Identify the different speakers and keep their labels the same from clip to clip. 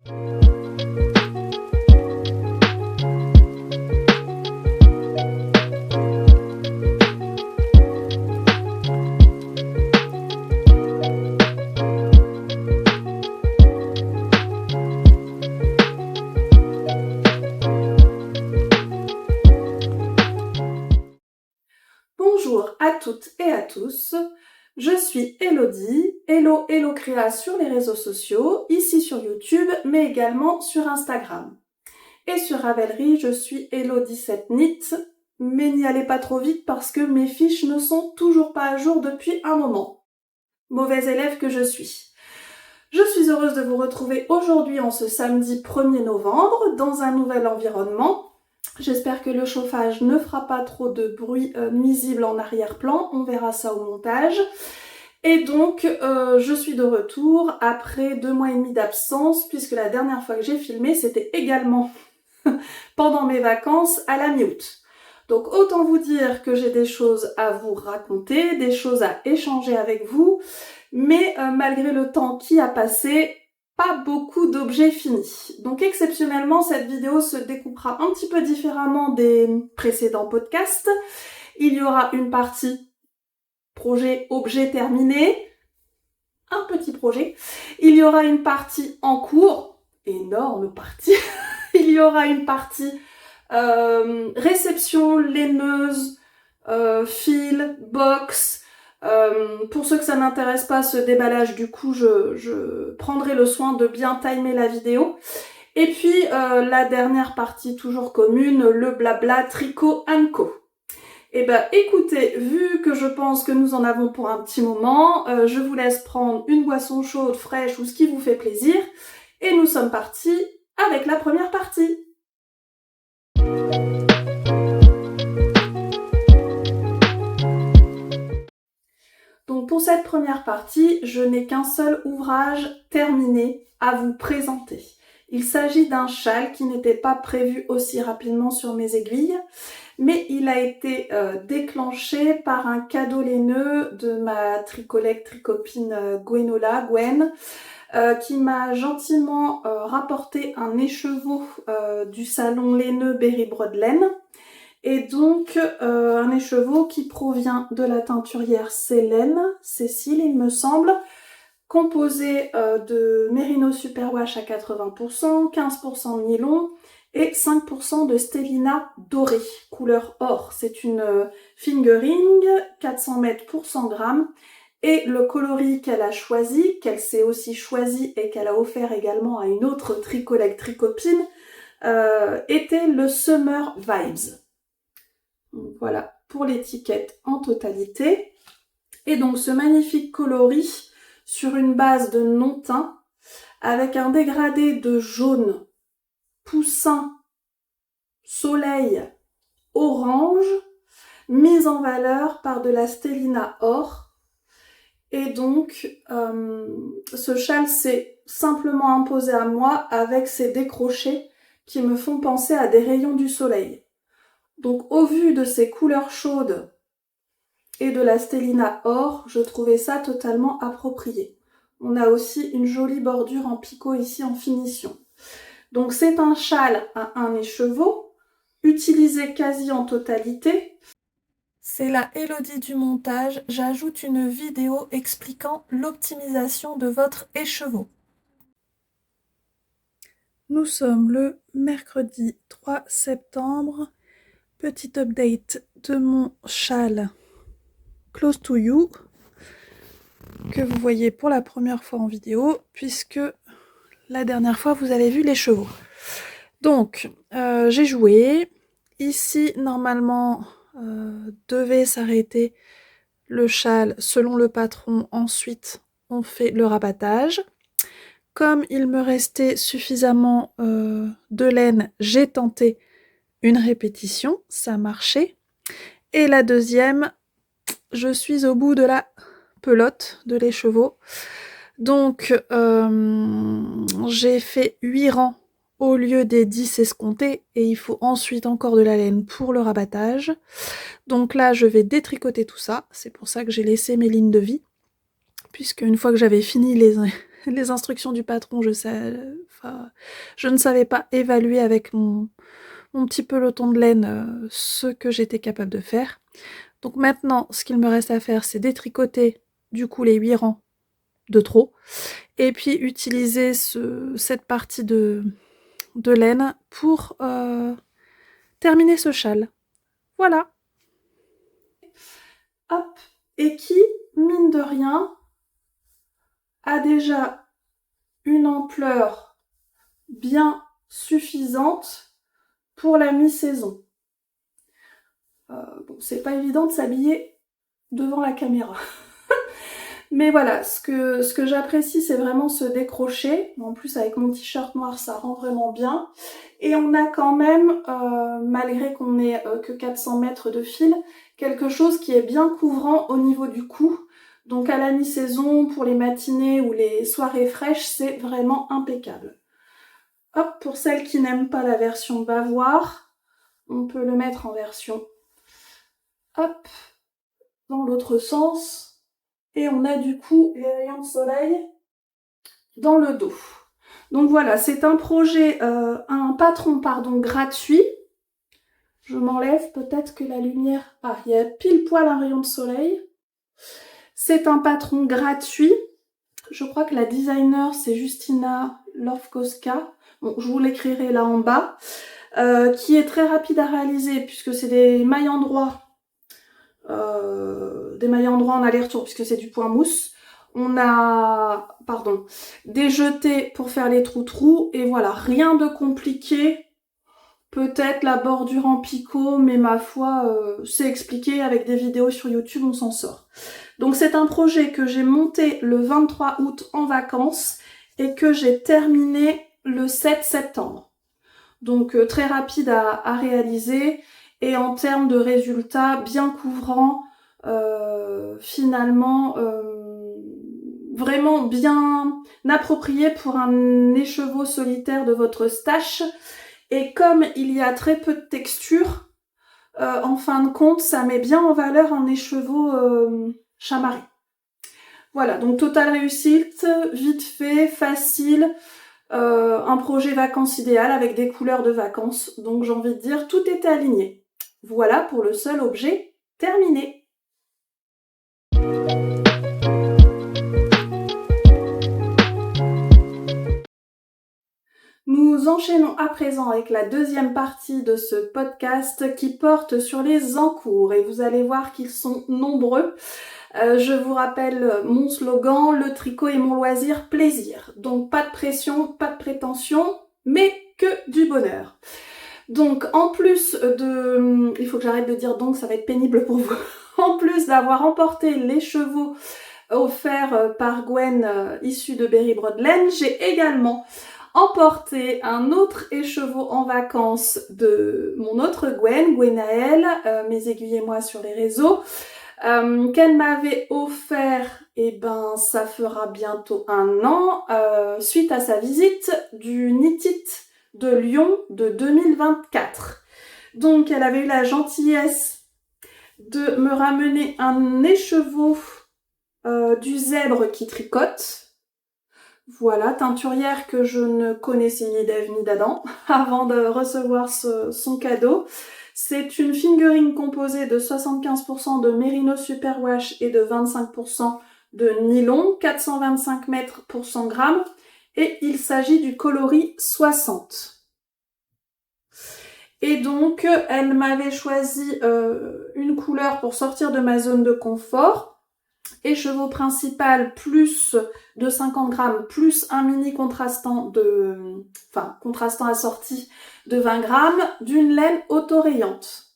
Speaker 1: Bonjour à toutes et à tous, je suis Elodie, Hello Créa sur les réseaux sociaux, ici sur YouTube, mais également sur Instagram. Et sur Ravelry, je suis Elodie7Knit, mais n'y allez pas trop vite parce que mes fiches ne sont toujours pas à jour depuis un moment. Mauvaise élève que je suis. Je suis heureuse de vous retrouver aujourd'hui en ce samedi 1er novembre dans un nouvel environnement. J'espère que le chauffage ne fera pas trop de bruit nuisible en arrière-plan, on verra ça au montage. Et donc, je suis de retour après 2 mois et demi d'absence, puisque la dernière fois que j'ai filmé, c'était également pendant mes vacances à la mi-août. Donc autant vous dire que j'ai des choses à vous raconter, des choses à échanger avec vous, mais malgré le temps qui a passé, pas beaucoup d'objets finis. Donc exceptionnellement, cette vidéo se découpera un petit peu différemment des précédents podcasts. Il y aura une partie projet objet terminé, un petit projet. Il y aura une partie en cours, énorme partie. Il y aura une partie réception, laineuse, fil, box. Pour ceux que ça n'intéresse pas ce déballage, du coup je prendrai le soin de bien timer la vidéo. Et puis la dernière partie toujours commune, le blabla tricot & co. Et ben écoutez, vu que je pense que nous en avons pour un petit moment, je vous laisse prendre une boisson chaude, fraîche ou ce qui vous fait plaisir. Et nous sommes partis avec la première partie. Donc pour cette première partie, je n'ai qu'un seul ouvrage terminé à vous présenter. Il s'agit d'un châle qui n'était pas prévu aussi rapidement sur mes aiguilles, mais il a été déclenché par un cadeau laineux de ma tricopine Gwen, qui m'a gentiment rapporté un écheveau du salon laineux Berry Broadlen. Et donc un écheveau qui provient de la teinturière Cécile il me semble, composé de Merino Superwash à 80%, 15% de nylon et 5% de Stellina doré, couleur or. C'est une fingering, 400 mètres pour 100 grammes. Et le coloris qu'elle a choisi, qu'elle s'est aussi choisi et qu'elle a offert également à une autre tricopine, était le Summer Vibes. Donc voilà pour l'étiquette en totalité. Et donc ce magnifique coloris sur une base de non-teint avec un dégradé de jaune, poussin, soleil, orange, mise en valeur par de la Stellina or. Et donc ce châle s'est simplement imposé à moi avec ses décrochés qui me font penser à des rayons du soleil. Donc au vu de ces couleurs chaudes et de la Stellina or, je trouvais ça totalement approprié. On a aussi une jolie bordure en picot ici en finition. Donc c'est un châle à un écheveau, utilisé quasi en totalité. C'est la Elodie du montage, j'ajoute une vidéo expliquant l'optimisation de votre écheveau. Nous sommes le mercredi 3 septembre. Petit update de mon châle Close to You que vous voyez pour la première fois en vidéo puisque la dernière fois vous avez vu les chevaux. Donc j'ai joué. Ici normalement devait s'arrêter le châle selon le patron. Ensuite on fait le rabattage. Comme il me restait suffisamment de laine, j'ai tenté une répétition, ça marchait. Et la deuxième, je suis au bout de la pelote de l'écheveau. Donc j'ai fait 8 rangs au lieu des 10 escomptés et il faut ensuite encore de la laine pour le rabattage. Donc là je vais détricoter tout ça, c'est pour ça que j'ai laissé mes lignes de vie, puisque une fois que j'avais fini les instructions du patron, je ne savais pas évaluer avec mon petit peloton de laine ce que j'étais capable de faire. Donc maintenant, ce qu'il me reste à faire, c'est détricoter du coup les 8 rangs de trop, et puis utiliser cette partie de laine pour terminer ce châle. Voilà. Hop. Et qui, mine de rien, a déjà une ampleur bien suffisante pour la mi-saison. Bon, c'est pas évident de s'habiller devant la caméra. Mais voilà, ce que j'apprécie, c'est vraiment ce décroché. En plus, avec mon t-shirt noir, ça rend vraiment bien. Et on a quand même, malgré qu'on n'ait que 400 mètres de fil, quelque chose qui est bien couvrant au niveau du cou. Donc à la mi-saison, pour les matinées ou les soirées fraîches, c'est vraiment impeccable. Hop, pour celles qui n'aiment pas la version bavoir, on peut le mettre en version hop, dans l'autre sens. Et on a du coup les rayons de soleil dans le dos. Donc voilà, c'est un projet, un patron gratuit. Je m'enlève peut-être que la lumière... Ah, il y a pile poil un rayon de soleil. C'est un patron gratuit. Je crois que la designer, c'est Justina Lovkoska. Bon, je vous l'écrirai là en bas. Qui est très rapide à réaliser puisque c'est des mailles en droit. En aller-retour puisque c'est du point mousse. On a, des jetés pour faire les trous-trous. Et voilà, rien de compliqué. Peut-être la bordure en picot, mais ma foi, c'est expliqué avec des vidéos sur YouTube, on s'en sort. Donc c'est un projet que j'ai monté le 23 août en vacances et que j'ai terminé le 7 septembre. Donc très rapide à réaliser et en termes de résultats bien couvrants, finalement vraiment bien approprié pour un écheveau solitaire de votre stache. Et comme il y a très peu de texture, en fin de compte, ça met bien en valeur un écheveau chamarré. Voilà, donc totale réussite, vite fait, facile, un projet vacances idéal avec des couleurs de vacances. Donc j'ai envie de dire, tout était aligné. Voilà pour le seul objet terminé. Nous enchaînons à présent avec la deuxième partie de ce podcast qui porte sur les encours et vous allez voir qu'ils sont nombreux. Je vous rappelle mon slogan, le tricot est mon loisir, plaisir. Donc pas de pression, pas de prétention, mais que du bonheur. Donc en plus de... Il faut que j'arrête de dire donc, ça va être pénible pour vous. En plus d'avoir emporté les chevaux offerts par Gwen issus de Berry Broadland, j'ai également emporté un autre écheveau en vacances de mon autre Gwenaëlle, mes aiguilles et moi sur les réseaux, qu'elle m'avait offert, et ben ça fera bientôt 1 an, suite à sa visite du Knit It de Lyon de 2024. Donc elle avait eu la gentillesse de me ramener un écheveau du zèbre qui tricote. Voilà, teinturière que je ne connaissais ni d'Ève ni d'Adam avant de recevoir son cadeau. C'est une fingering composée de 75% de Merino Superwash et de 25% de nylon, 425 mètres pour 100 grammes, et il s'agit du coloris 60. Et donc, elle m'avait choisi une couleur pour sortir de ma zone de confort. Écheveau principal plus de 50 grammes plus un mini contrastant contrastant assorti de 20 grammes d'une laine autorayante.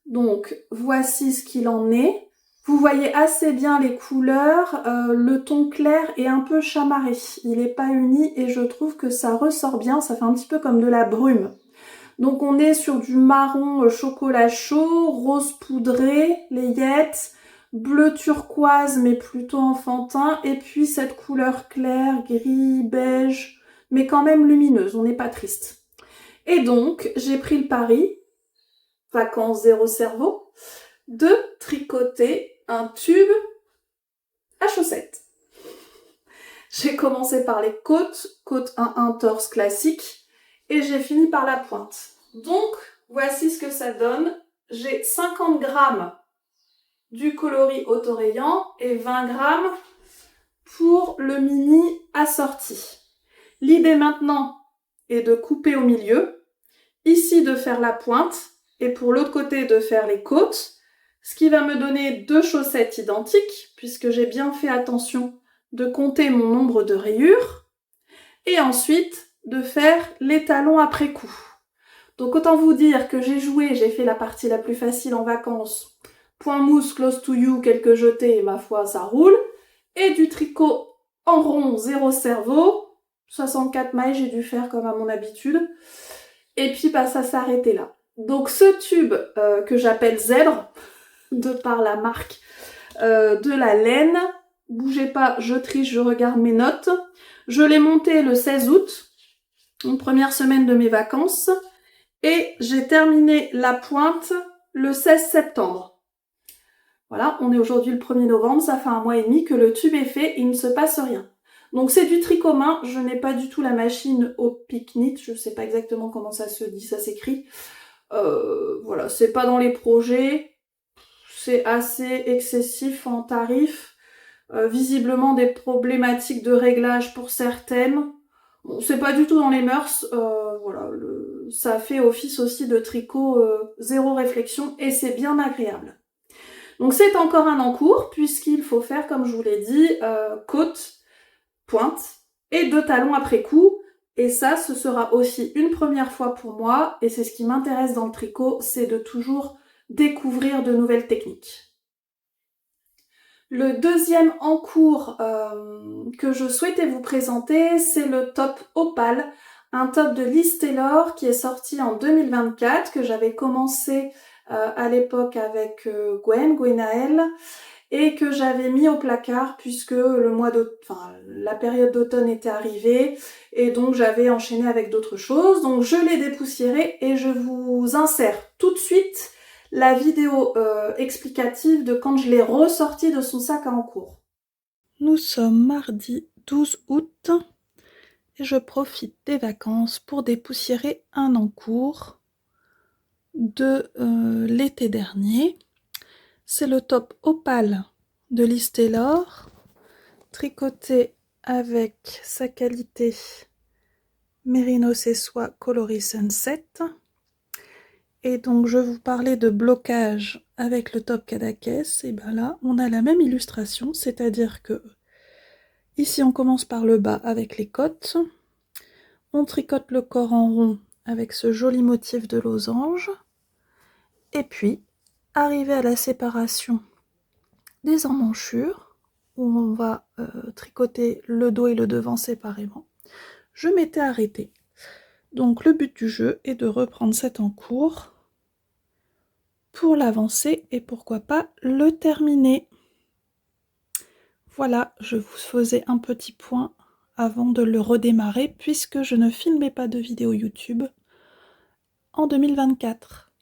Speaker 1: Donc voici ce qu'il en est. Vous voyez assez bien les couleurs, le ton clair est un peu chamarré. Il n'est pas uni et je trouve que ça ressort bien, ça fait un petit peu comme de la brume. Donc on est sur du marron chocolat chaud, rose poudré, layette, bleu turquoise mais plutôt enfantin, et puis cette couleur claire, gris, beige, mais quand même lumineuse, on n'est pas triste. Et donc, j'ai pris le pari, vacances zéro cerveau, de tricoter un tube à chaussettes. J'ai commencé par les côtes, côte 1-1 torse classique, et j'ai fini par la pointe. Donc, voici ce que ça donne. J'ai 50 grammes du coloris autorayant et 20 grammes pour le mini assorti. L'idée maintenant est de couper au milieu, ici de faire la pointe, et pour l'autre côté de faire les côtes, ce qui va me donner 2 chaussettes identiques, puisque j'ai bien fait attention de compter mon nombre de rayures, et ensuite de faire les talons après coup. Donc autant vous dire que j'ai fait la partie la plus facile en vacances, point mousse, close to you, quelques jetés, et ma foi ça roule, et du tricot en rond, 0 cerveau, 64 mailles j'ai dû faire comme à mon habitude, et puis bah ça s'est arrêté là. Donc ce tube que j'appelle zèbre, de par la marque de la laine, bougez pas, je triche, je regarde mes notes, je l'ai monté le 16 août, une première semaine de mes vacances, et j'ai terminé la pointe le 16 septembre. Voilà, on est aujourd'hui le 1er novembre, ça fait 1 mois et demi que le tube est fait et il ne se passe rien. Donc c'est du tricot main, je n'ai pas du tout la machine au pique-knit, je sais pas exactement comment ça se dit, ça s'écrit. Voilà, c'est pas dans les projets, c'est assez excessif en tarif. Visiblement des problématiques de réglage pour certaines. Bon, c'est pas du tout dans les mœurs, voilà, ça fait office aussi de tricot 0 réflexion et c'est bien agréable. Donc c'est encore un en cours puisqu'il faut faire, comme je vous l'ai dit, côte, pointe et 2 talons après coup. Et ça, ce sera aussi une première fois pour moi et c'est ce qui m'intéresse dans le tricot, c'est de toujours découvrir de nouvelles techniques. Le deuxième en cours que je souhaitais vous présenter, c'est le top Opale, un top de Liz Taylor qui est sorti en 2024, que j'avais commencé à l'époque avec Gwenaëlle, et que j'avais mis au placard puisque la période d'automne était arrivée, et donc j'avais enchaîné avec d'autres choses. Donc je l'ai dépoussiéré et je vous insère tout de suite la vidéo explicative de quand je l'ai ressorti de son sac à encours. Nous sommes mardi 12 août et je profite des vacances pour dépoussiérer un encours de l'été dernier. C'est le top Opale de Liz Taylor, tricoté avec sa qualité Merino C'est Soie coloris Sunset. Et donc je vous parlais de blocage avec le top Cadaqués, et bien là on a la même illustration, c'est-à-dire que ici on commence par le bas avec les côtes, on tricote le corps en rond avec ce joli motif de losange, et puis arrivé à la séparation des emmanchures, où on va tricoter le dos et le devant séparément, je m'étais arrêtée. Donc le but du jeu est de reprendre cet encours pour l'avancer et pourquoi pas le terminer. Voilà, je vous faisais un petit point avant de le redémarrer puisque je ne filmais pas de vidéo YouTube en 2024.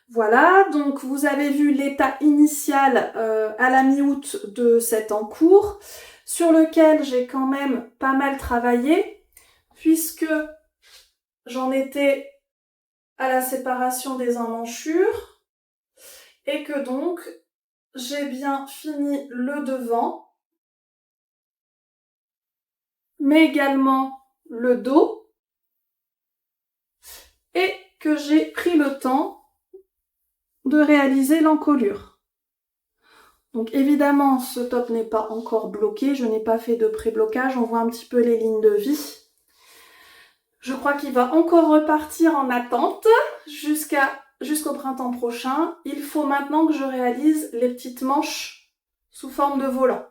Speaker 1: Voilà, donc vous avez vu l'état initial à la mi-août de cet encours, sur lequel j'ai quand même pas mal travaillé, puisque j'en étais à la séparation des emmanchures, et que donc j'ai bien fini le devant, mais également le dos, et que j'ai pris le temps de réaliser l'encolure. Donc évidemment, ce top n'est pas encore bloqué, je n'ai pas fait de pré-blocage, on voit un petit peu les lignes de vie. Je crois qu'il va encore repartir en attente jusqu'au printemps prochain. Il faut maintenant que je réalise les petites manches sous forme de volant.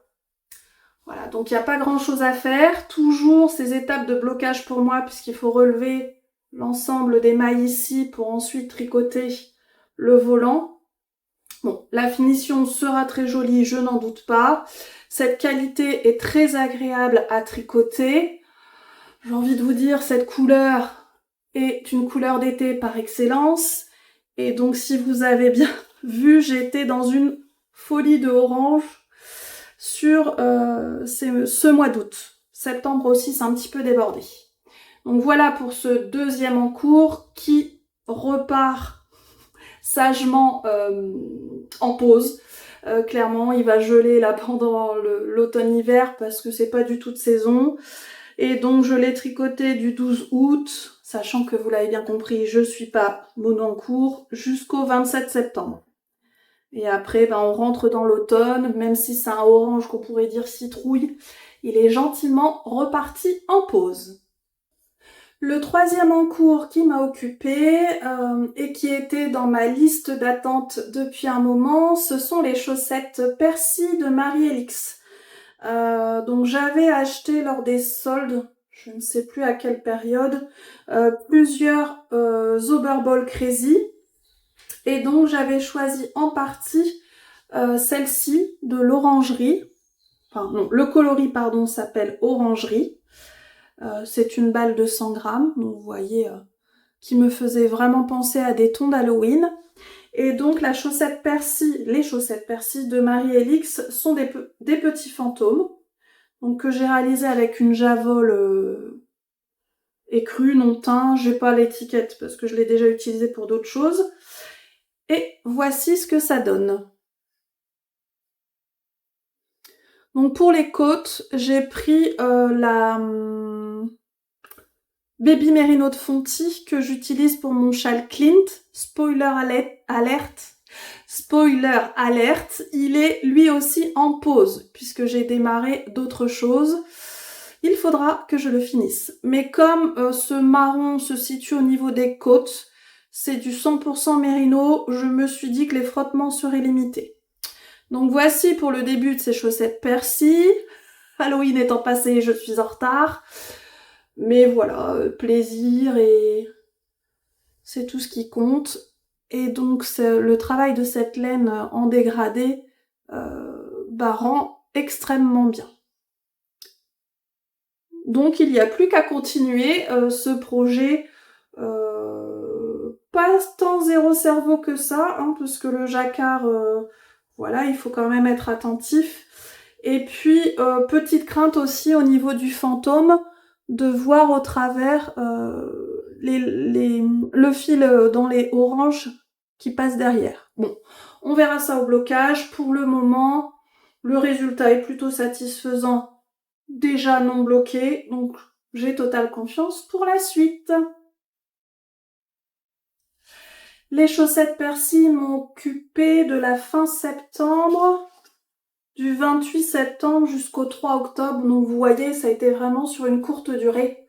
Speaker 1: Voilà, donc il n'y a pas grand chose à faire. Toujours ces étapes de blocage pour moi, puisqu'il faut relever l'ensemble des mailles ici pour ensuite tricoter le volant. Bon, la finition sera très jolie, je n'en doute pas. Cette qualité est très agréable à tricoter. J'ai envie de vous dire, cette couleur est une couleur d'été par excellence. Et donc, si vous avez bien vu, j'étais dans une folie de orange sur ce mois d'août. Septembre aussi, c'est un petit peu débordé. Donc voilà pour ce deuxième en cours qui repart sagement en pause. Clairement, il va geler là pendant l'automne-hiver parce que c'est pas du tout de saison. Et donc je l'ai tricoté du 12 août, sachant que vous l'avez bien compris, je suis pas mono en cours, jusqu'au 27 septembre. Et après, on rentre dans l'automne, même si c'est un orange qu'on pourrait dire citrouille, il est gentiment reparti en pause. Le troisième en cours qui m'a occupée et qui était dans ma liste d'attente depuis un moment, ce sont les chaussettes Percy de Marie-Elix. Donc j'avais acheté lors des soldes, je ne sais plus à quelle période, plusieurs Oberball Crazy. Et donc j'avais choisi en partie celle-ci de l'Orangerie. Enfin non, le coloris pardon s'appelle Orangerie. C'est une balle de 100 grammes, donc vous voyez, qui me faisait vraiment penser à des tons d'Halloween. Et donc la chaussette Percy, les chaussettes Percy de Marie-Elix sont des petits fantômes, donc que j'ai réalisé avec une javole écrue, non teint. J'ai pas l'étiquette parce que je l'ai déjà utilisée pour d'autres choses. Et voici ce que ça donne. Donc pour les côtes, j'ai pris la Baby Merino de Fonty que j'utilise pour mon châle Clint. Spoiler alerte. Spoiler alerte, il est lui aussi en pause puisque j'ai démarré d'autres choses. Il faudra que je le finisse. Mais comme ce marron se situe au niveau des côtes, c'est du 100% Merino, je me suis dit que les frottements seraient limités. Donc voici pour le début de ces chaussettes Percy. Halloween étant passé, je suis en retard. Mais voilà, plaisir et c'est tout ce qui compte. Et donc le travail de cette laine en dégradé rend extrêmement bien. Donc il n'y a plus qu'à continuer ce projet, pas tant zéro cerveau que ça, parce que le jacquard, voilà, il faut quand même être attentif. Et puis petite crainte aussi au niveau du fantôme, de voir au travers le fil dans les oranges qui passent derrière. Bon, on verra ça au blocage. Pour le moment, le résultat est plutôt satisfaisant, déjà non bloqué, donc j'ai totale confiance pour la suite. Les chaussettes Percy m'ont occupé de la fin septembre, du 28 septembre jusqu'au 3 octobre, donc vous voyez, ça a été vraiment sur une courte durée.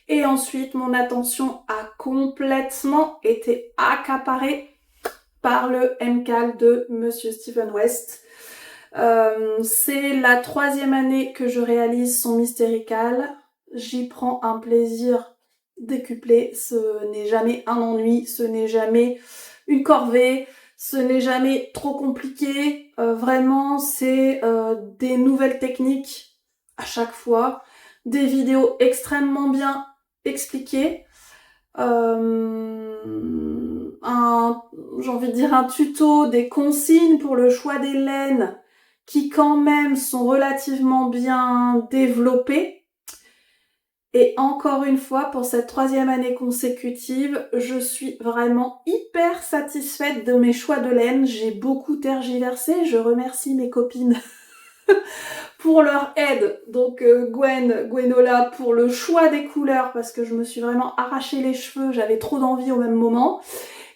Speaker 1: Et ensuite, mon attention a complètement été accaparée par le MCAL de Monsieur Stephen West. C'est la 3e année que je réalise son Mystérical. J'y prends un plaisir décuplé. Ce n'est jamais un ennui, ce n'est jamais une corvée, ce n'est jamais trop compliqué. Vraiment, c'est des nouvelles techniques à chaque fois, des vidéos extrêmement bien expliquées. J'ai envie de dire un tuto, des consignes pour le choix des laines qui quand même sont relativement bien développées. Et encore une fois, pour cette 3e année consécutive, je suis vraiment hyper satisfaite de mes choix de laine. J'ai beaucoup tergiversé, je remercie mes copines pour leur aide. Donc Gwenola pour le choix des couleurs parce que je me suis vraiment arraché les cheveux, j'avais trop d'envie au même moment.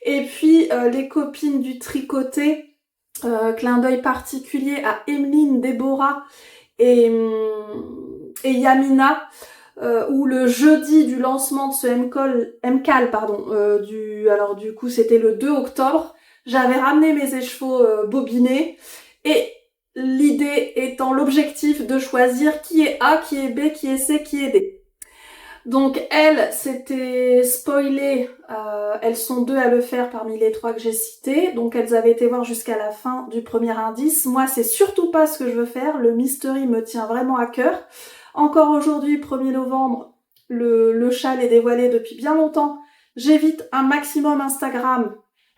Speaker 1: Et puis les copines du tricoté, clin d'œil particulier à Emeline, Déborah et Yamina, où le jeudi du lancement de ce MCAL, alors du coup c'était le 2 octobre, j'avais ramené mes écheveaux bobinés et l'idée étant l'objectif de choisir qui est A, qui est B, qui est C, qui est D. Donc elles, c'était spoilé, elles sont 2 à le faire parmi les 3 que j'ai cités, donc elles avaient été voir jusqu'à la fin du premier indice. Moi, c'est surtout pas ce que je veux faire, le mystery me tient vraiment à cœur. Encore aujourd'hui, 1er novembre, le châle est dévoilé depuis bien longtemps. J'évite un maximum Instagram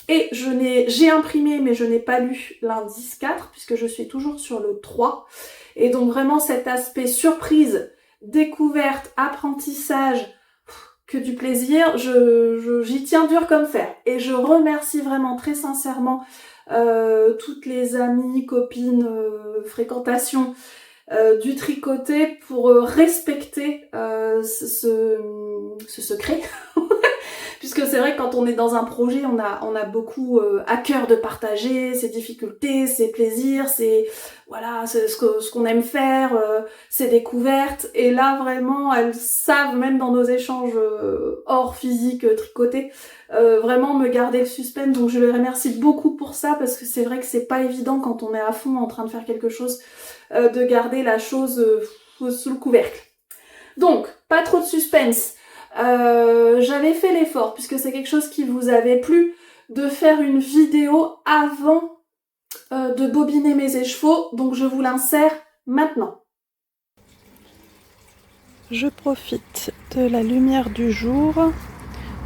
Speaker 1: Et j'ai imprimé, mais je n'ai pas lu l'indice 4, puisque je suis toujours sur le 3. Et donc vraiment cet aspect surprise, découverte, apprentissage, que du plaisir, j'y tiens dur comme fer. Et je remercie vraiment très sincèrement toutes les amies, copines, fréquentations du tricoté pour respecter ce secret. Puisque c'est vrai que quand on est dans un projet, on a beaucoup à cœur de partager ses difficultés, ses plaisirs, voilà, ce qu'on aime faire, ses découvertes. Et là vraiment, elles savent, même dans nos échanges hors physique tricotés, vraiment me garder le suspense. Donc je les remercie beaucoup pour ça, parce que c'est vrai que c'est pas évident quand on est à fond en train de faire quelque chose, de garder la chose sous le couvercle. Donc, pas trop de suspense. J'avais fait l'effort, puisque c'est quelque chose qui vous avait plu, de faire une vidéo avant de bobiner mes écheveaux, donc je vous l'insère maintenant.
Speaker 2: Je profite de la lumière du jour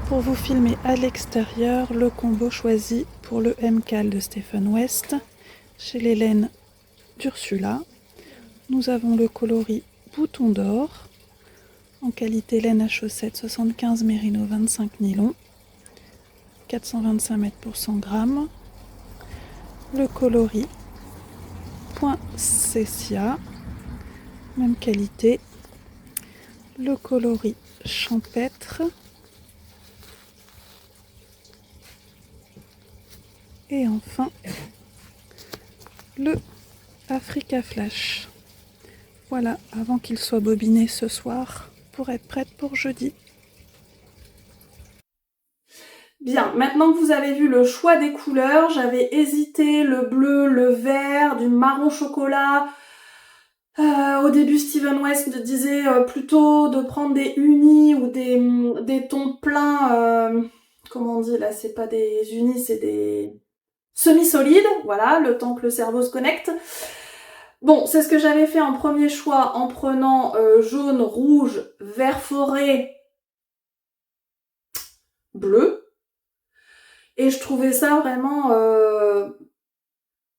Speaker 2: pour vous filmer à l'extérieur le combo choisi pour le MCAL de Stephen West chez les laines d'Ursula. Nous avons le coloris Bouton d'or en qualité laine à chaussettes 75 mérino 25 nylon, 425 mètres pour 100 grammes. Le coloris Point Cessia, même qualité. Le coloris champêtre. Et enfin, le Africa Flash. Voilà, avant qu'il soit bobiné ce soir, pour être prête pour jeudi.
Speaker 1: Bien, maintenant que vous avez vu le choix des couleurs, j'avais hésité, le bleu, le vert, du marron chocolat. Au début, Stephen West me disait plutôt de prendre des unis ou des tons pleins. Comment on dit là, c'est pas des unis, c'est des semi-solides. Voilà, le temps que le cerveau se connecte. Bon, c'est ce que j'avais fait en premier choix en prenant jaune, rouge, vert forêt, bleu. Et je trouvais ça vraiment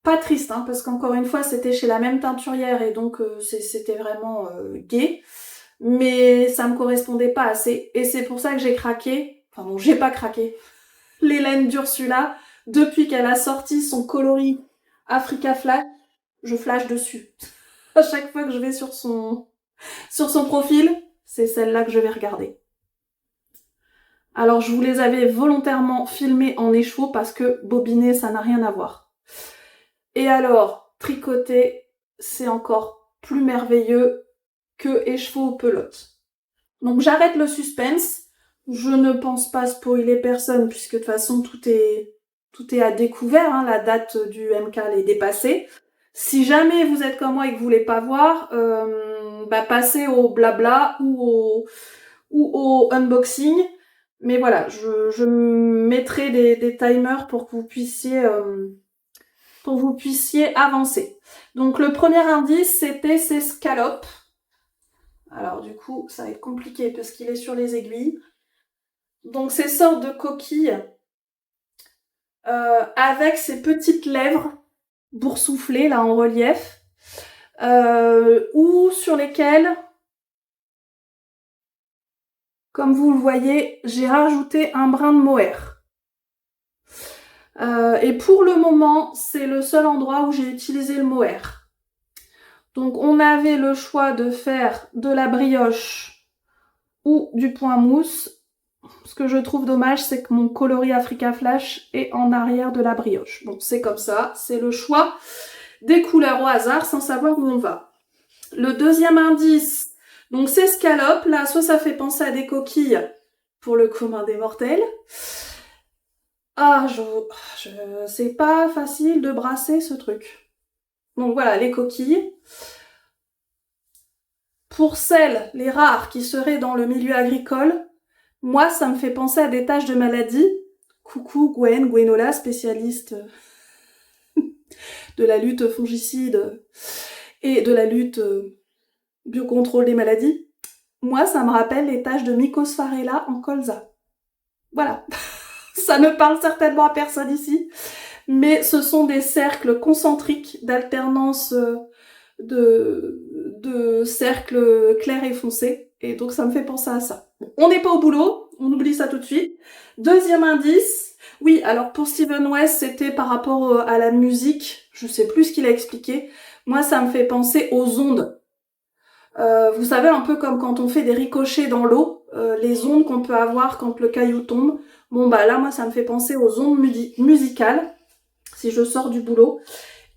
Speaker 1: pas triste, hein, parce qu'encore une fois, c'était chez la même teinturière et donc c'était vraiment gai. Mais ça me correspondait pas assez. Et c'est pour ça que j'ai craqué. Enfin bon, j'ai pas craqué. Les laines d'Ursula, depuis qu'elle a sorti son coloris Africa Flash, je flash dessus. À chaque fois que je vais sur son profil, c'est celle-là que je vais regarder. Alors je vous les avais volontairement filmés en écheveau parce que bobiner, ça n'a rien à voir. Et alors, tricoter, c'est encore plus merveilleux que écheveau ou pelote. Donc j'arrête le suspense. Je ne pense pas spoiler personne puisque de toute façon tout est à découvert, hein, la date du MCAL est dépassée. Si jamais vous êtes comme moi et que vous voulez pas voir, passez au blabla ou au unboxing. Mais voilà, je mettrai des timers pour que vous puissiez avancer. Donc le premier indice, c'était ces scalopes. Alors du coup, ça va être compliqué parce qu'il est sur les aiguilles. Donc ces sortes de coquilles avec ces petites lèvres boursouflées là en relief, ou sur lesquelles, comme vous le voyez, j'ai rajouté un brin de mohair. Et pour le moment, c'est le seul endroit où j'ai utilisé le mohair. Donc on avait le choix de faire de la brioche ou du point mousse. Ce que je trouve dommage, c'est que mon coloris Africa Flash est en arrière de la brioche. Bon, c'est comme ça, c'est le choix des couleurs au hasard sans savoir où on va. Le deuxième indice, donc ces scalopes, là, soit ça fait penser à des coquilles pour le commun des mortels. Ah, c'est pas facile de brasser ce truc. Donc voilà, les coquilles. Pour celles, les rares, qui seraient dans le milieu agricole, moi, ça me fait penser à des taches de maladie. Coucou Gwenola, spécialiste de la lutte fongicide et de la lutte biocontrôle des maladies. Moi, ça me rappelle les taches de Mycosphorella en colza. Voilà. Ça ne parle certainement à personne ici, mais ce sont des cercles concentriques d'alternance de cercles clairs et foncés, et donc ça me fait penser à ça. Bon, on n'est pas au boulot, on oublie ça tout de suite. Deuxième indice, oui, alors pour Steven West, c'était par rapport à la musique, je sais plus ce qu'il a expliqué. Moi, ça me fait penser aux ondes. Vous savez, un peu comme quand on fait des ricochets dans l'eau, les ondes qu'on peut avoir quand le caillou tombe. Bon, bah là, moi, ça me fait penser aux ondes musicales, si je sors du boulot.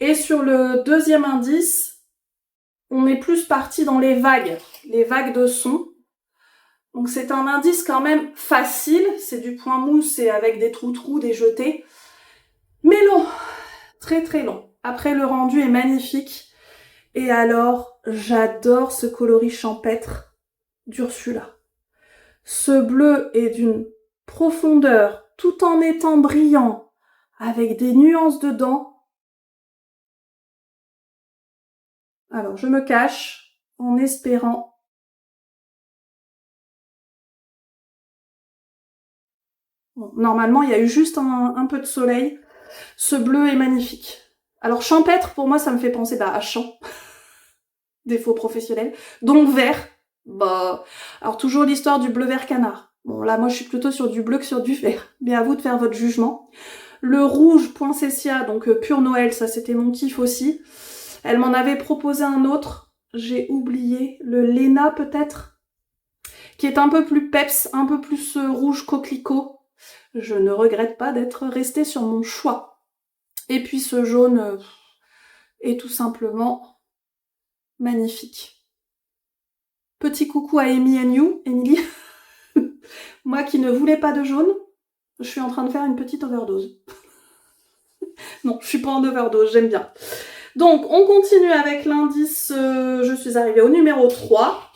Speaker 1: Et sur le deuxième indice, on est plus parti dans les vagues de son. Donc c'est un indice quand même facile, c'est du point mousse et avec des trous, des jetés, mais long, très très long. Après, le rendu est magnifique. Et alors, j'adore ce coloris champêtre d'Ursula. Ce bleu est d'une profondeur, tout en étant brillant, avec des nuances dedans. Alors, je me cache en espérant. Bon, normalement, il y a eu juste un peu de soleil. Ce bleu est magnifique. Alors, champêtre, pour moi, ça me fait penser à champ. Défaut professionnel. Donc, vert. Alors, toujours l'histoire du bleu vert canard. Bon, là, moi, je suis plutôt sur du bleu que sur du vert. Mais à vous de faire votre jugement. Le rouge poinsettia, donc pur Noël, ça, c'était mon kiff aussi. Elle m'en avait proposé un autre. J'ai oublié. Le Léna, peut-être, qui est un peu plus peps, un peu plus rouge coquelicot. Je ne regrette pas d'être restée sur mon choix. Et puis ce jaune est tout simplement magnifique. Petit coucou à Amy and You, Emily. Moi qui ne voulais pas de jaune, je suis en train de faire une petite overdose. Non, je suis pas en overdose, j'aime bien. Donc, on continue avec l'indice, je suis arrivée au numéro 3.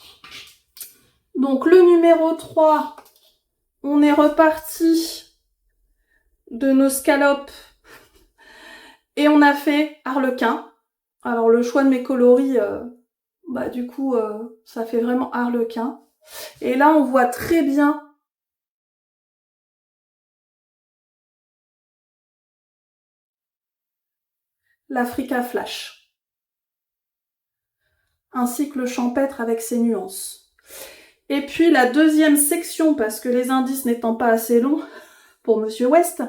Speaker 1: Donc, le numéro 3, on est reparti de nos scalopes et on a fait Harlequin. Alors, le choix de mes coloris, du coup, ça fait vraiment Harlequin. Et là, on voit très bien l'Africa Flash, ainsi que le champêtre avec ses nuances. Et puis la deuxième section, parce que les indices n'étant pas assez longs pour Monsieur West,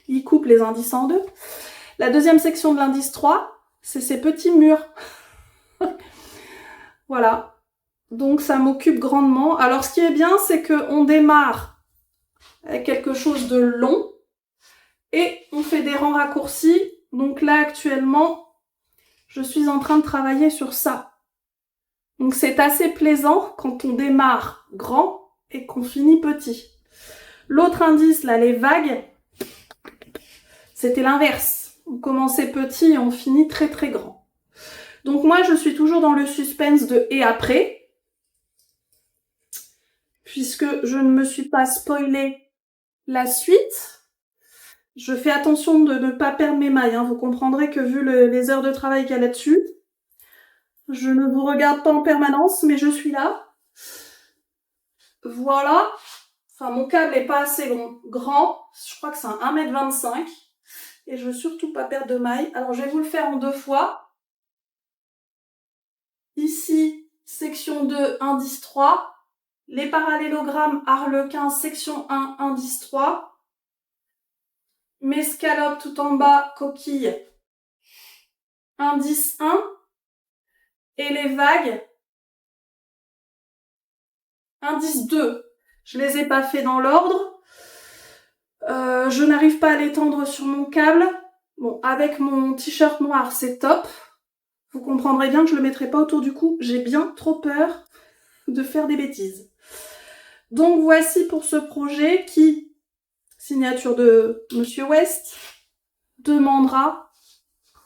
Speaker 1: il coupe les indices en deux. La deuxième section de l'indice 3, c'est ces petits murs. Voilà. Donc ça m'occupe grandement. Alors ce qui est bien, c'est qu'on démarre avec quelque chose de long et on fait des rangs raccourcis. Donc là actuellement, je suis en train de travailler sur ça. Donc c'est assez plaisant quand on démarre grand et qu'on finit petit. L'autre indice, là, les vagues, c'était l'inverse. On commençait petit et on finit très très grand. Donc moi, je suis toujours dans le suspense de « et après », puisque je ne me suis pas spoilé la suite. Je fais attention de ne pas perdre mes mailles. Vous comprendrez que vu les heures de travail qu'il y a là-dessus, je ne vous regarde pas en permanence, mais je suis là. Voilà. Enfin, mon câble n'est pas assez grand. Je crois que c'est un 1,25 m. Et je veux surtout pas perdre de mailles. Alors, je vais vous le faire en 2 fois. Ici, section 2, indice 3. Les parallélogrammes Harlequin, section 1, indice 3. Mes scalopes tout en bas, coquille, indice 1. Et les vagues, indice 2. Je les ai pas fait dans l'ordre. Je n'arrive pas à l'étendre sur mon câble. Bon, avec mon t-shirt noir, c'est top. Vous comprendrez bien que je le mettrai pas autour du cou. J'ai bien trop peur de faire des bêtises. Donc voici pour ce projet qui, signature de Monsieur West, demandera,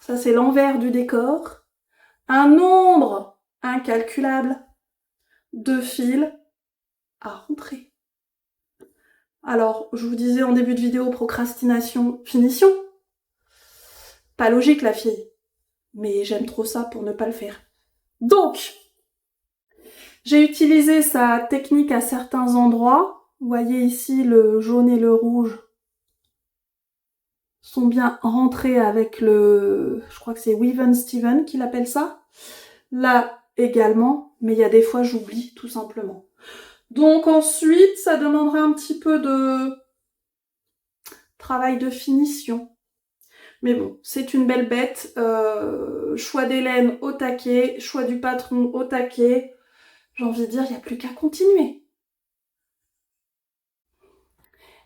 Speaker 1: ça c'est l'envers du décor, un nombre incalculable de fils à rentrer. Alors, je vous disais en début de vidéo, procrastination, finition. Pas logique la fille, mais j'aime trop ça pour ne pas le faire. Donc, j'ai utilisé sa technique à certains endroits. Vous voyez ici le jaune et le rouge sont bien rentrés avec le... Je crois que c'est Weave & Steven qu'il appelle ça. Là également, mais il y a des fois j'oublie tout simplement. Donc ensuite, ça demandera un petit peu de travail de finition. Mais bon, c'est une belle bête. Choix des laines au taquet, choix du patron au taquet. J'ai envie de dire, il n'y a plus qu'à continuer.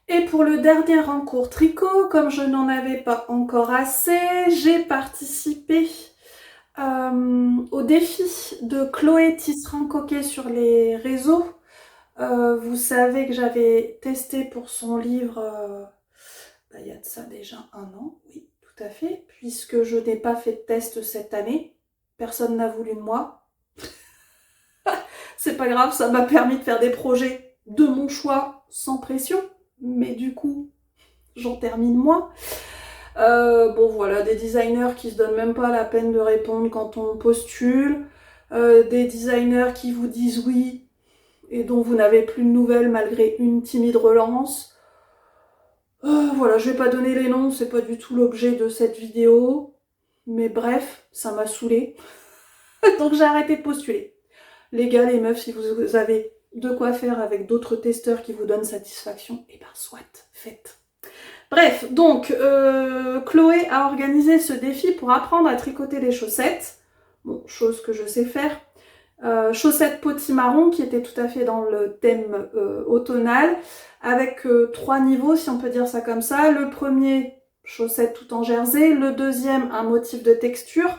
Speaker 1: Et pour le dernier encours tricot, comme je n'en avais pas encore assez, j'ai participé au défi de Chloé Tisserand Coquet sur les réseaux. Vous savez que j'avais testé pour son livre, il y a de ça déjà 1 an, oui, tout à fait, puisque je n'ai pas fait de test cette année. Personne n'a voulu de moi. C'est pas grave, ça m'a permis de faire des projets de mon choix sans pression. Mais du coup, j'en termine moi. Bon voilà, des designers qui se donnent même pas la peine de répondre quand on postule. Des designers qui vous disent oui et dont vous n'avez plus de nouvelles malgré une timide relance. Voilà, je vais pas donner les noms, c'est pas du tout l'objet de cette vidéo. Mais bref, ça m'a saoulée. Donc j'ai arrêté de postuler. Les gars, les meufs, si vous avez de quoi faire avec d'autres testeurs qui vous donnent satisfaction, et ben soit, faites. Bref, donc Chloé a organisé ce défi pour apprendre à tricoter les chaussettes. Bon, chose que je sais faire. Chaussettes potimarron qui était tout à fait dans le thème automnal, avec 3 niveaux si on peut dire ça comme ça. Le premier, chaussette tout en jersey. Le deuxième, un motif de texture.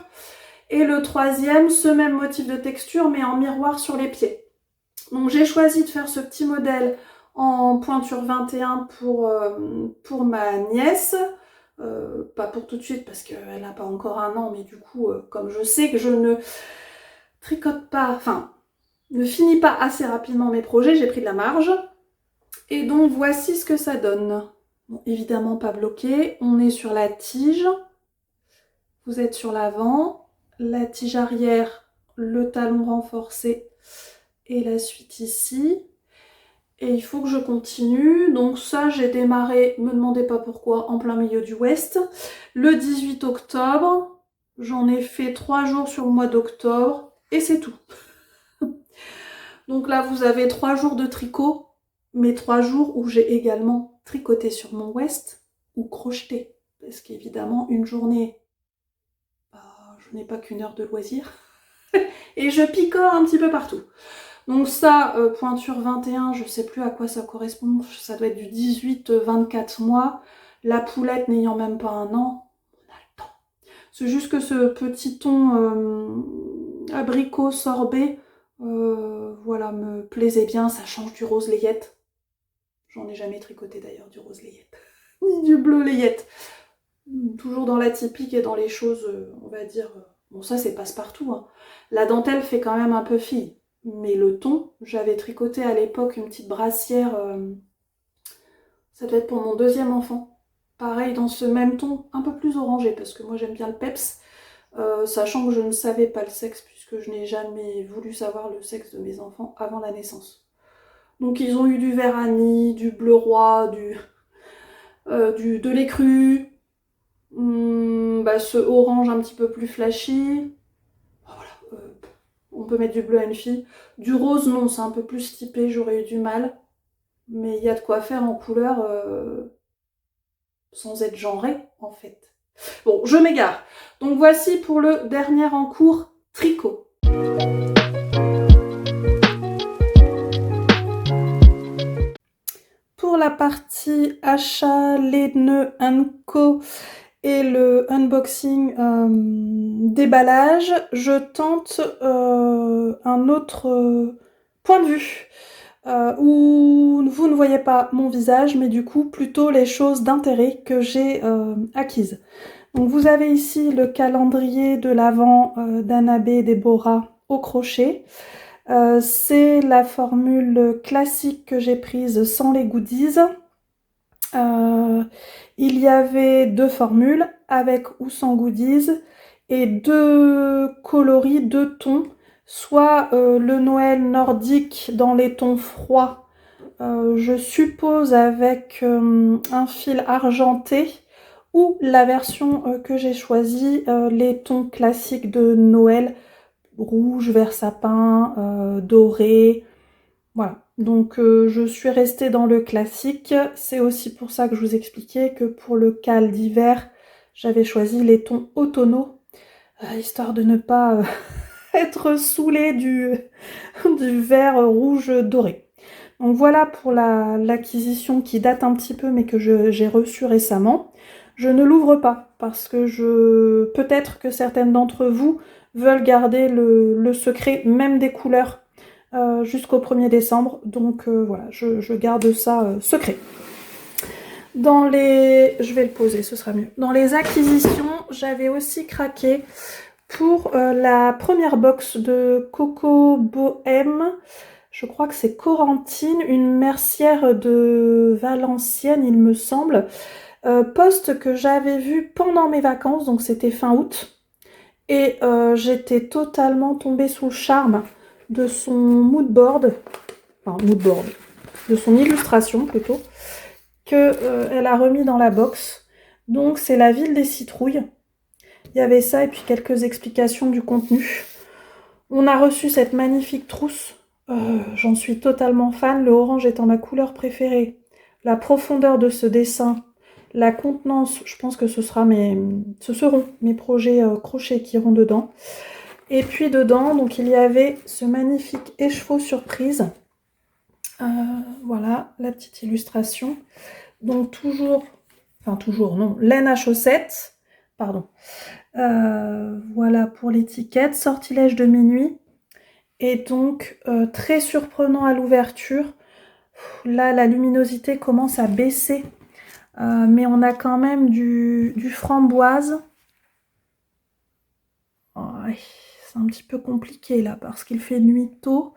Speaker 1: Et le troisième, ce même motif de texture mais en miroir sur les pieds. Donc j'ai choisi de faire ce petit modèle en pointure 21 pour ma nièce. Pas pour tout de suite parce qu'elle n'a pas encore 1 an, mais du coup, comme je sais que je ne tricote pas, enfin, ne finis pas assez rapidement mes projets, j'ai pris de la marge. Et donc voici ce que ça donne. Bon, évidemment pas bloqué, on est sur la tige, vous êtes sur l'avant, la tige arrière, le talon renforcé et la suite ici. Et il faut que je continue. Donc ça, j'ai démarré, me demandez pas pourquoi, en plein milieu du Ouest. Le 18 octobre, j'en ai fait 3 jours sur le mois d'octobre et c'est tout. Donc là, vous avez 3 jours de tricot, mais 3 jours où j'ai également tricoté sur mon Ouest ou crocheté. Parce qu'évidemment, une journée, je n'ai pas qu'1 heure de loisir. Et je picore un petit peu partout. Donc ça, pointure 21, je sais plus à quoi ça correspond, ça doit être du 18-24 mois. La poulette n'ayant même pas 1 an, on a le temps. C'est juste que ce petit ton abricot sorbet, voilà, me plaisait bien, ça change du rose layette. J'en ai jamais tricoté d'ailleurs du rose layette, ni du bleu layette. Toujours dans la typique et dans les choses, on va dire, bon ça c'est passe-partout, hein. La dentelle fait quand même un peu fille. Mais le ton, j'avais tricoté à l'époque une petite brassière, ça doit être pour mon 2e enfant. Pareil, dans ce même ton, un peu plus orangé, parce que moi j'aime bien le peps, sachant que je ne savais pas le sexe, puisque je n'ai jamais voulu savoir le sexe de mes enfants avant la naissance. Donc ils ont eu du vert anis, du bleu roi, de l'écru, ce orange un petit peu plus flashy. Voilà, on peut mettre du bleu Enfi. Du rose, non, c'est un peu plus typé, j'aurais eu du mal. Mais il y a de quoi faire en couleur sans être genré, en fait. Bon, je m'égare. Donc voici pour le dernier encours tricot. Pour la partie achat, les nœuds Co et le unboxing déballage, je tente un autre point de vue où vous ne voyez pas mon visage, mais du coup plutôt les choses d'intérêt que j'ai acquises. Donc vous avez ici le calendrier de l'Avent d'Anna B. Deborah au crochet. C'est la formule classique que j'ai prise sans les goodies. Il y avait 2 formules, avec ou sans goodies, et 2 coloris, 2 tons, soit le Noël nordique dans les tons froids, je suppose avec un fil argenté, ou la version que j'ai choisie, les tons classiques de Noël, rouge, vert sapin, doré, voilà. Donc je suis restée dans le classique. C'est aussi pour ça que je vous expliquais que pour le cal d'hiver, j'avais choisi les tons automnaux, histoire de ne pas être saoulée du vert rouge doré. Donc voilà pour l'acquisition qui date un petit peu mais que j'ai reçue récemment. Je ne l'ouvre pas parce que peut-être que certaines d'entre vous veulent garder le secret même des couleurs jusqu'au 1er décembre. Donc voilà, je garde ça secret. Je vais le poser, ce sera mieux. Dans les acquisitions, j'avais aussi craqué pour la première box de Coco Bohème. Je crois que c'est Corentine, une mercière de Valenciennes, il me semble. Post que j'avais vu pendant mes vacances, donc c'était fin août. Et j'étais totalement tombée sous le charme de son moodboard, de son illustration plutôt, qu'elle a remis dans la box. Donc c'est la ville des citrouilles. Il y avait ça et puis quelques explications du contenu. On a reçu cette magnifique trousse. J'en suis totalement fan. Le orange étant ma couleur préférée. La profondeur de ce dessin, la contenance, je pense que ce seront mes projets crochets qui iront dedans. Et puis dedans, donc il y avait ce magnifique écheveau surprise. Voilà la petite illustration. Donc toujours non, laine à chaussettes, pardon. Voilà pour l'étiquette, sortilège de minuit. Et donc très surprenant à l'ouverture. Là, la luminosité commence à baisser, mais on a quand même du framboise. Oh, c'est un petit peu compliqué là parce qu'il fait nuit tôt.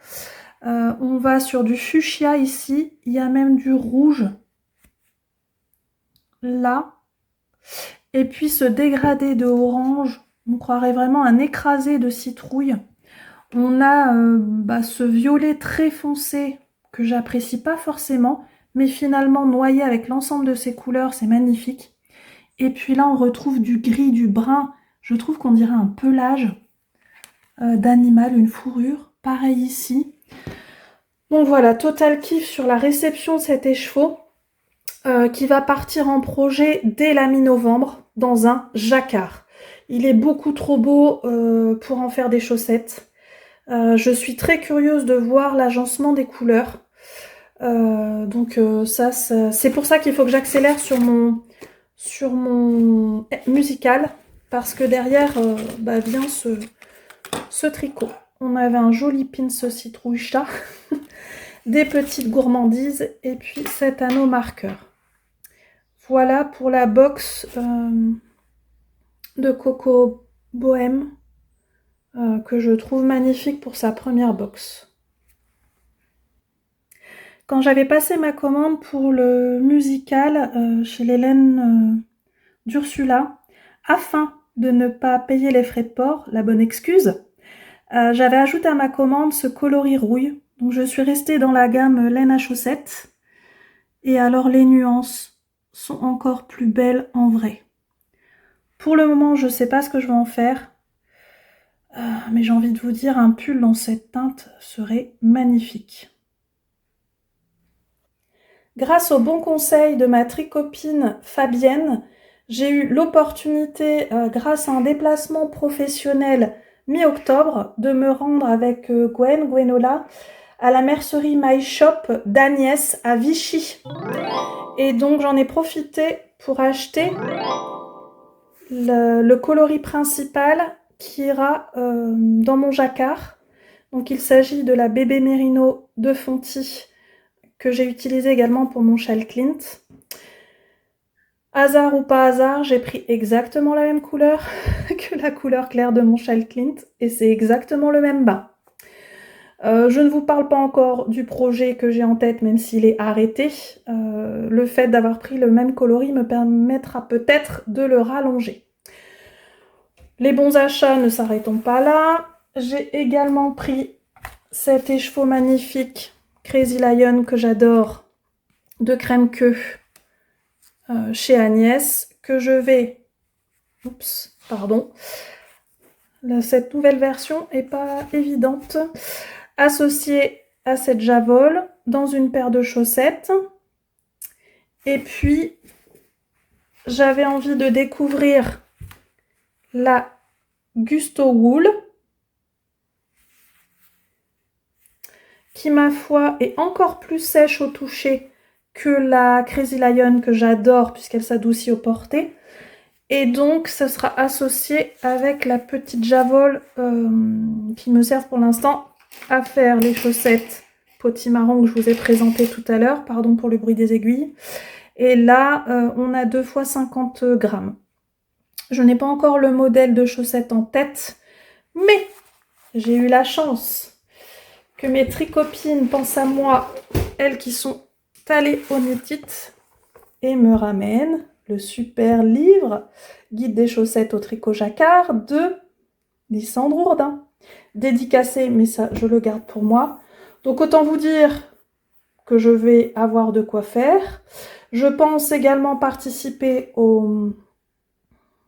Speaker 1: On va sur du fuchsia ici. Il y a même du rouge là. Et puis ce dégradé de orange, on croirait vraiment un écrasé de citrouille. On a ce violet très foncé que j'apprécie pas forcément, mais finalement noyé avec l'ensemble de ces couleurs, c'est magnifique. Et puis là, on retrouve du gris, du brun. Je trouve qu'on dirait un pelage d'animal, une fourrure. Pareil ici. Donc voilà, total kiff sur la réception de cet écheveau qui va partir en projet dès la mi-novembre dans un jacquard. Il est beaucoup trop beau pour en faire des chaussettes. Je suis très curieuse de voir l'agencement des couleurs. Donc ça c'est pour ça qu'il faut que j'accélère sur mon musical parce que derrière vient ce tricot. On avait un joli pins citrouille chat, des petites gourmandises et puis cet anneau marqueur. Voilà pour la box de Coco Bohème que je trouve magnifique pour sa première box. Quand j'avais passé ma commande pour le musical chez les laines d'Ursula, afin de ne pas payer les frais de port, la bonne excuse, j'avais ajouté à ma commande ce coloris rouille. Donc je suis restée dans la gamme laine à chaussettes. Et alors les nuances sont encore plus belles en vrai. Pour le moment, je ne sais pas ce que je vais en faire. Mais j'ai envie de vous dire, un pull dans cette teinte serait magnifique. Grâce au bon conseil de ma tricopine Fabienne, j'ai eu l'opportunité, grâce à un déplacement professionnel mi-octobre, de me rendre avec Gwenola à la mercerie My Shop d'Agnès à Vichy. Et donc j'en ai profité pour acheter le coloris principal qui ira dans mon jacquard. Donc il s'agit de la bébé Mérino de Fonty que j'ai utilisé également pour mon châle Clint. Hasard ou pas hasard, j'ai pris exactement la même couleur que la couleur claire de mon châle Clint et c'est exactement le même bas. Je ne vous parle pas encore du projet que j'ai en tête, même s'il est arrêté. Le fait d'avoir pris le même coloris me permettra peut-être de le rallonger. Les bons achats ne s'arrêtons pas là. J'ai également pris cet écheveau magnifique Crazy Lion que j'adore de crème queue chez Agnès, que je vais... Oups, pardon. Là, cette nouvelle version n'est pas évidente. Associer à cette javole dans une paire de chaussettes. Et puis, j'avais envie de découvrir la Gusto Wool, qui ma foi est encore plus sèche au toucher que la Crazy Lion que j'adore puisqu'elle s'adoucit au porté. Et donc ça sera associé avec la petite javole qui me sert pour l'instant à faire les chaussettes potimarron que je vous ai présentées tout à l'heure. Pardon pour le bruit des aiguilles. Et là on a 2 fois 50 grammes. Je n'ai pas encore le modèle de chaussettes en tête, mais j'ai eu la chance que mes tricopines pensent à moi, elles qui sont allées au Knit-It, et me ramènent le super livre Guide des chaussettes au tricot jacquard de Lysandre Ourdin. Dédicacé, mais ça je le garde pour moi. Donc autant vous dire que je vais avoir de quoi faire. Je pense également participer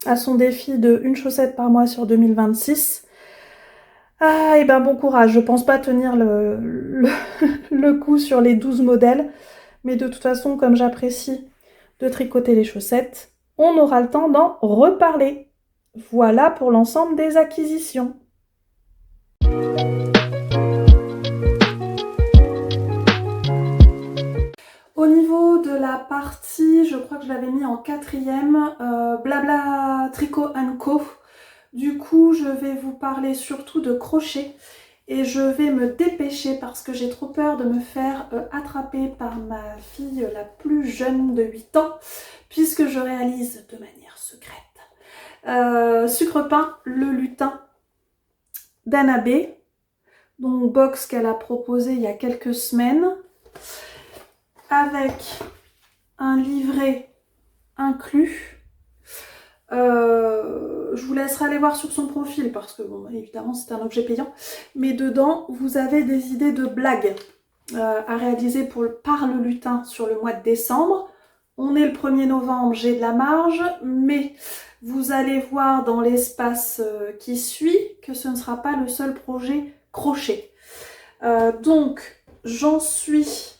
Speaker 1: à son défi de une chaussette par mois sur 2026. Ah, et ben bon courage, je pense pas tenir le coup sur les 12 modèles, mais de toute façon, comme j'apprécie de tricoter les chaussettes, on aura le temps d'en reparler. Voilà pour l'ensemble des acquisitions. Au niveau de la partie, je crois que je l'avais mis en 4e, Blabla Tricot & Co. Du coup, je vais vous parler surtout de crochet et je vais me dépêcher parce que j'ai trop peur de me faire attraper par ma fille la plus jeune de 8 ans puisque je réalise de manière secrète Sucre Pain, le lutin d'Anna B, donc box qu'elle a proposé il y a quelques semaines avec un livret inclus. Je vous laisserai aller voir sur son profil parce que bon, évidemment c'est un objet payant, mais dedans vous avez des idées de blagues à réaliser par le lutin sur le mois de décembre. On est le 1er novembre, j'ai de la marge, mais vous allez voir dans l'espace qui suit que ce ne sera pas le seul projet crochet. Donc j'en suis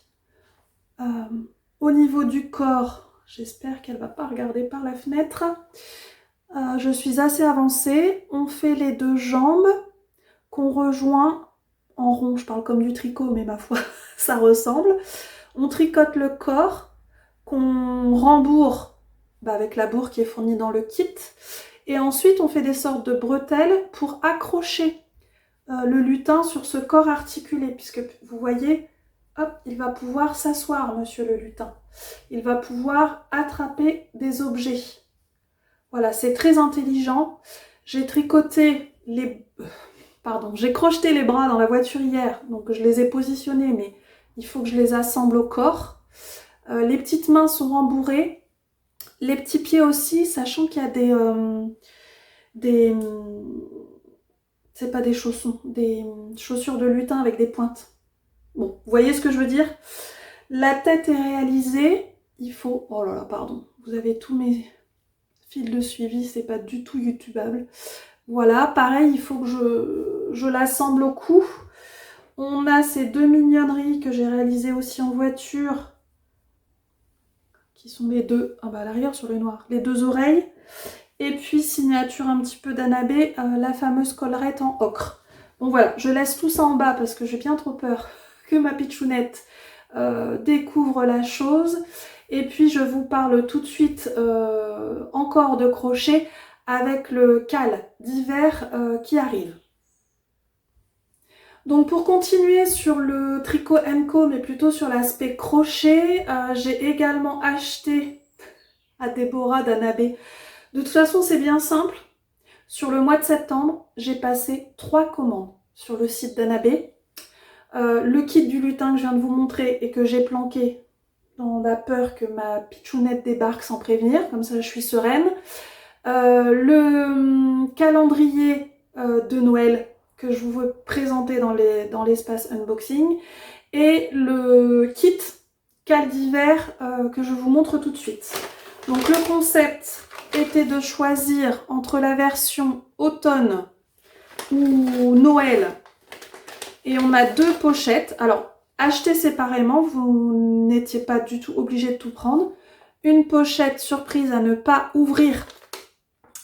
Speaker 1: au niveau du corps. J'espère qu'elle ne va pas regarder par la fenêtre. Je suis assez avancée. On fait les 2 jambes qu'on rejoint en rond. Je parle comme du tricot, mais ma foi, ça ressemble. On tricote le corps qu'on rembourre avec la bourre qui est fournie dans le kit. Et ensuite, on fait des sortes de bretelles pour accrocher le lutin sur ce corps articulé. Puisque vous voyez, hop, il va pouvoir s'asseoir, monsieur le lutin. Il va pouvoir attraper des objets. Voilà, c'est très intelligent. J'ai tricoté j'ai crocheté les bras dans la voiture hier, donc je les ai positionnés, mais il faut que je les assemble au corps. Les petites mains sont rembourrées. Les petits pieds aussi, sachant qu'il y a c'est pas des chaussons, des chaussures de lutin avec des pointes. Bon, vous voyez ce que je veux dire? La tête est réalisée. Il faut... Oh là là, pardon. Vous avez tous mes fils de suivi, c'est pas du tout youtubable. Voilà, pareil, il faut que je l'assemble au cou. On a ces 2 mignonneries que j'ai réalisées aussi en voiture, qui sont les 2, à l'arrière sur le noir, les 2 oreilles. Et puis, signature un petit peu d'Anna B, la fameuse collerette en ocre. Bon voilà, je laisse tout ça en bas parce que j'ai bien trop peur que ma pitchounette découvre la chose. Et puis je vous parle tout de suite encore de crochet avec le cal d'hiver qui arrive. Donc pour continuer sur le tricot & Co, mais plutôt sur l'aspect crochet, j'ai également acheté à Déborah d'Anna B. De toute façon c'est bien simple. Sur le mois de septembre, j'ai passé 3 commandes sur le site d'Anna B. Le kit du lutin que je viens de vous montrer et que j'ai planqué dans la peur que ma pitchounette débarque sans prévenir, comme ça je suis sereine. Le calendrier de Noël que je vous veux présenter dans l'espace unboxing et le kit cal d'hiver que je vous montre tout de suite. Donc le concept était de choisir entre la version automne ou Noël. Et on a 2 pochettes. Alors, achetez séparément, vous n'étiez pas du tout obligé de tout prendre. Une pochette surprise à ne pas ouvrir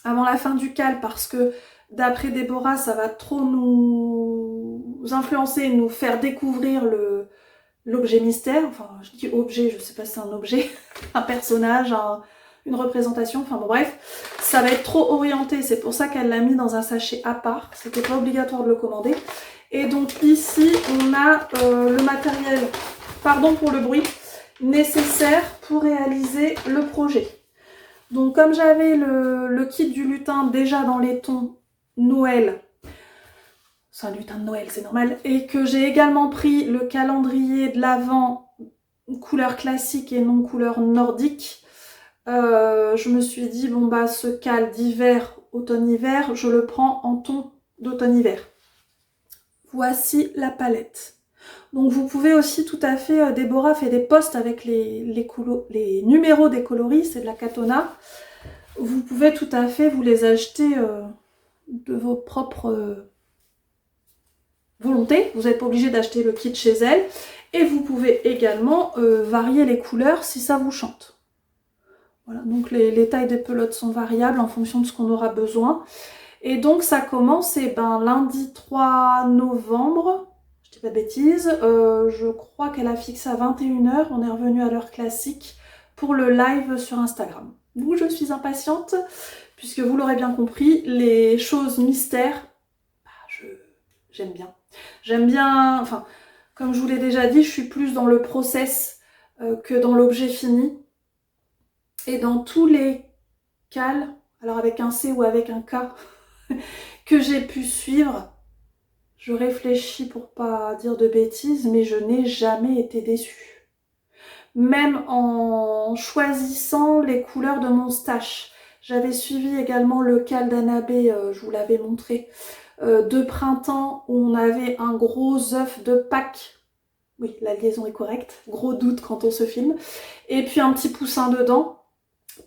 Speaker 1: avant la fin du cal parce que d'après Déborah, ça va trop nous influencer, nous faire découvrir l'objet mystère. Enfin, je dis objet, je sais pas si c'est un objet, un personnage, une représentation, enfin bon bref. Ça va être trop orienté, c'est pour ça qu'elle l'a mis dans un sachet à part. C'était pas obligatoire de le commander. Et donc ici, on a le matériel, pardon pour le bruit, nécessaire pour réaliser le projet. Donc comme j'avais le kit du lutin déjà dans les tons Noël, c'est un lutin de Noël, c'est normal, et que j'ai également pris le calendrier de l'Avent couleur classique et non couleur nordique, je me suis dit, bon bah ce cal d'hiver, automne-hiver, je le prends en ton d'automne-hiver. Voici la palette. Donc vous pouvez aussi tout à fait, Déborah fait des posts avec les numéros des coloris, c'est de la Katona. Vous pouvez tout à fait vous les acheter de vos propres volontés. Vous n'êtes pas obligé d'acheter le kit chez elle. Et vous pouvez également varier les couleurs si ça vous chante. Voilà, donc les tailles des pelotes sont variables en fonction de ce qu'on aura besoin. Et donc ça commence lundi 3 novembre, je dis pas de bêtises, je crois qu'elle a fixé à 21h, on est revenu à l'heure classique pour le live sur Instagram. Donc je suis impatiente, puisque vous l'aurez bien compris, les choses mystères, j'aime bien. J'aime bien, enfin, comme je vous l'ai déjà dit, je suis plus dans le process que dans l'objet fini. Et dans tous les cals, alors avec un C ou avec un K, que j'ai pu suivre, je réfléchis pour pas dire de bêtises, mais je n'ai jamais été déçue. Même en choisissant les couleurs de mon stash. J'avais suivi également le cal d'Annabé, je vous l'avais montré, de printemps, où on avait un gros œuf de Pâques. Oui, la liaison est correcte, gros doute quand on se filme. Et puis un petit poussin dedans.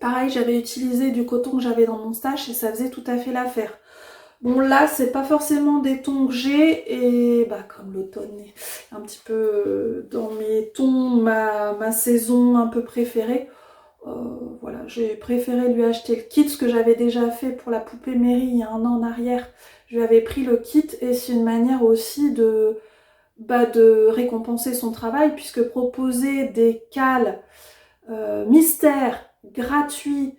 Speaker 1: Pareil, j'avais utilisé du coton que j'avais dans mon stash et ça faisait tout à fait l'affaire. Bon là, c'est pas forcément des tons que j'ai et comme l'automne est un petit peu dans mes tons, ma saison un peu préférée, voilà, j'ai préféré lui acheter le kit, ce que j'avais déjà fait pour la poupée Mary il y a 1 an en arrière. Je lui avais pris le kit et c'est une manière aussi de récompenser son travail puisque proposer des cals mystères gratuits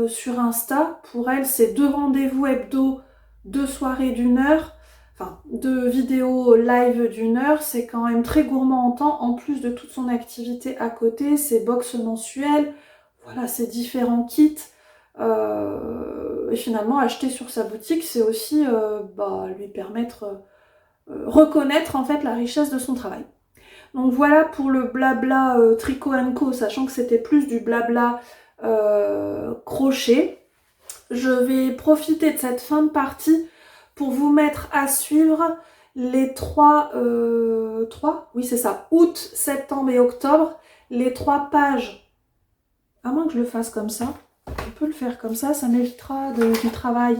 Speaker 1: sur Insta, pour elle c'est 2 rendez-vous hebdo, 2 soirées d'1 heure, enfin 2 vidéos live d'1 heure, c'est quand même très gourmand en temps, en plus de toute son activité à côté, ses box mensuelles, voilà, ses différents kits, et finalement acheter sur sa boutique c'est aussi lui permettre reconnaître en fait la richesse de son travail. Donc voilà pour le blabla Tricot & Co, sachant que c'était plus du blabla crochet. Je vais profiter de cette fin de partie pour vous mettre à suivre les 3, oui c'est ça, août, septembre et octobre, les 3 pages. À moins que je le fasse comme ça, on peut le faire comme ça m'évitera du travail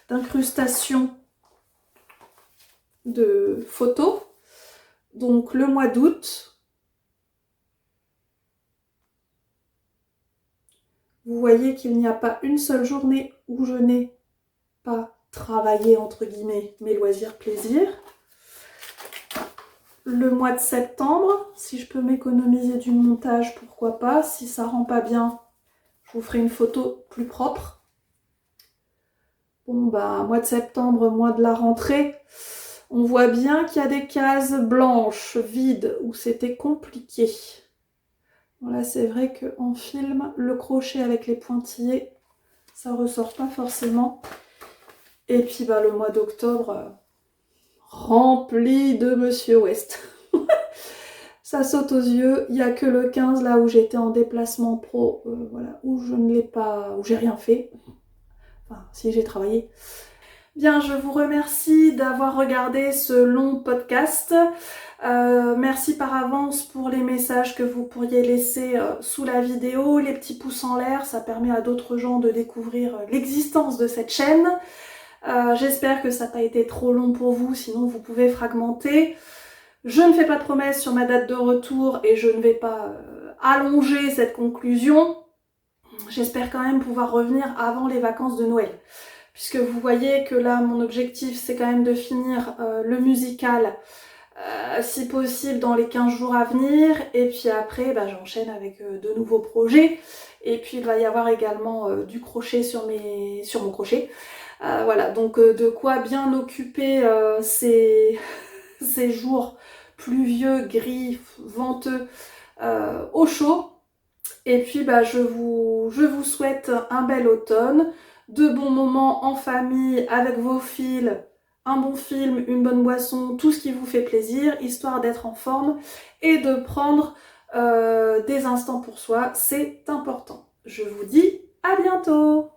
Speaker 1: d'incrustation de photos. Donc le mois d'août, vous voyez qu'il n'y a pas une seule journée où je n'ai pas travaillé entre guillemets mes loisirs plaisirs. Le mois de septembre, si je peux m'économiser du montage, pourquoi pas. Si ça rend pas bien, je vous ferai une photo plus propre. Bon mois de septembre, mois de la rentrée. On voit bien qu'il y a des cases blanches, vides, où c'était compliqué. Voilà, c'est vrai qu'en film, le crochet avec les pointillés, ça ressort pas forcément. Et puis le mois d'octobre, rempli de Monsieur West. Ça saute aux yeux. Il n'y a que le 15, là où j'étais en déplacement pro, voilà, où je ne l'ai pas, où j'ai rien fait. Enfin, si j'ai travaillé. Bien, je vous remercie d'avoir regardé ce long podcast. Merci par avance pour les messages que vous pourriez laisser sous la vidéo, les petits pouces en l'air, ça permet à d'autres gens de découvrir l'existence de cette chaîne. J'espère que ça n'a pas été trop long pour vous, sinon vous pouvez fragmenter. Je ne fais pas de promesses sur ma date de retour et je ne vais pas allonger cette conclusion. J'espère quand même pouvoir revenir avant les vacances de Noël. Puisque vous voyez que là, mon objectif, c'est quand même de finir le musical, si possible, dans les 15 jours à venir. Et puis après, j'enchaîne avec de nouveaux projets. Et puis, il va y avoir également du crochet sur mon crochet. Voilà, donc de quoi bien occuper ces jours pluvieux, gris, venteux, au chaud. Et puis je vous souhaite un bel automne, de bons moments en famille avec vos fils, un bon film, une bonne boisson, tout ce qui vous fait plaisir, histoire d'être en forme et de prendre des instants pour soi, c'est important. Je vous dis à bientôt!